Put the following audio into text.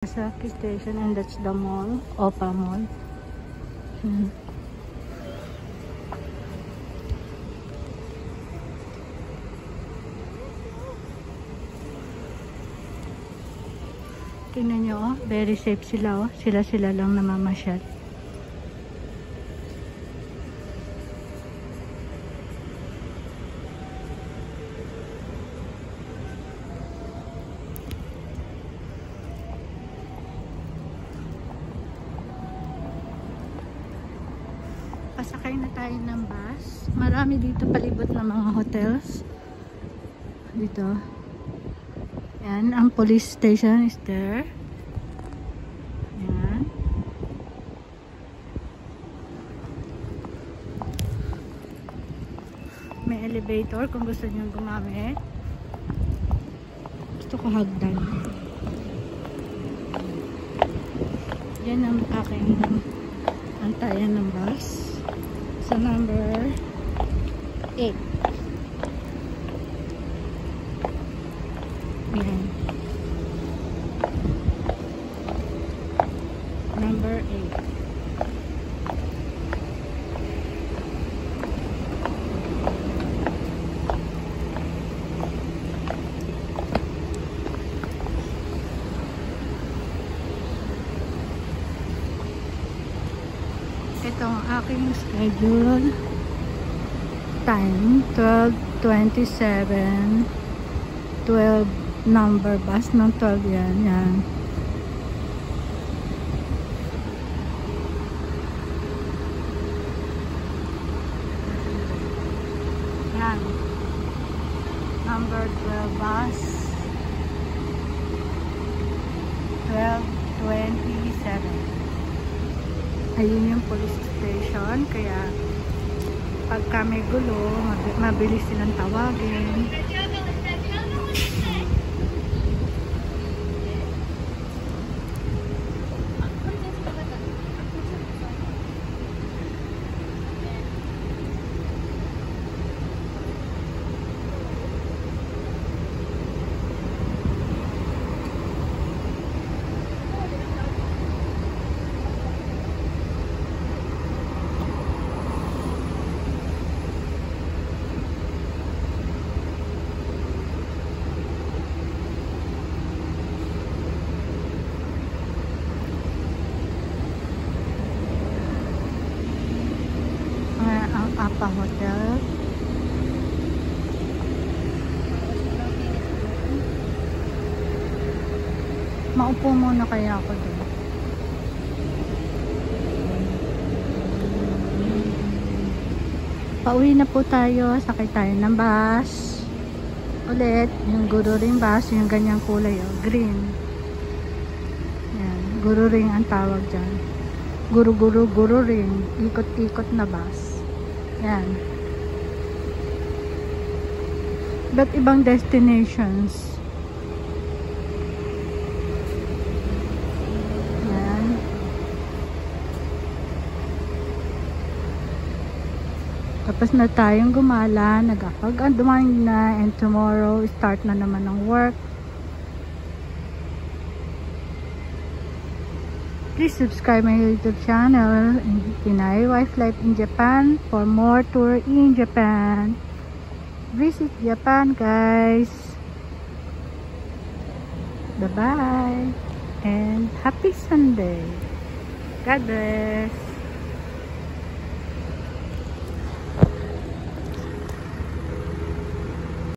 Saki Station, and that's the mall, Opa Mall. Tingnan nyo, oh, very safe sila, oh. Sila lang namamasyal. Pasakay na tayo ng bus. Marami dito palibot na mga hotels. Dito. Yan, ang police station is there. Yan. May elevator kung gusto niyo gumamit. Gusto ko hagdan. Yan ang aking antayan ng bus. So number 8. Yan. Number 8. Ito ang aking schedule time, 12:27, 12 number bus ng 12 yan. Yan number 12 bus, 12:27. Ayun yung police station, kaya pagka may gulo, mabilis silang tawagin. Apa Hotel. Maupo muna kaya ako doon. Pauwi na po tayo. Sakay tayo ng bus. Ulit, yung Gururing bus, yung ganyang kulay, oh, green. Yan, Gururing ang tawag dyan. Gururing. Ikot-ikot na bus. Yan. But ibang destinations. Yan. Tapos na tayong gumala, nagkapag-unwind na, and tomorrow start na naman ng work. Please subscribe my YouTube channel, Pinay Wife Life in Japan, for more tour in Japan. Visit Japan, guys. Bye-bye. And happy Sunday. God bless.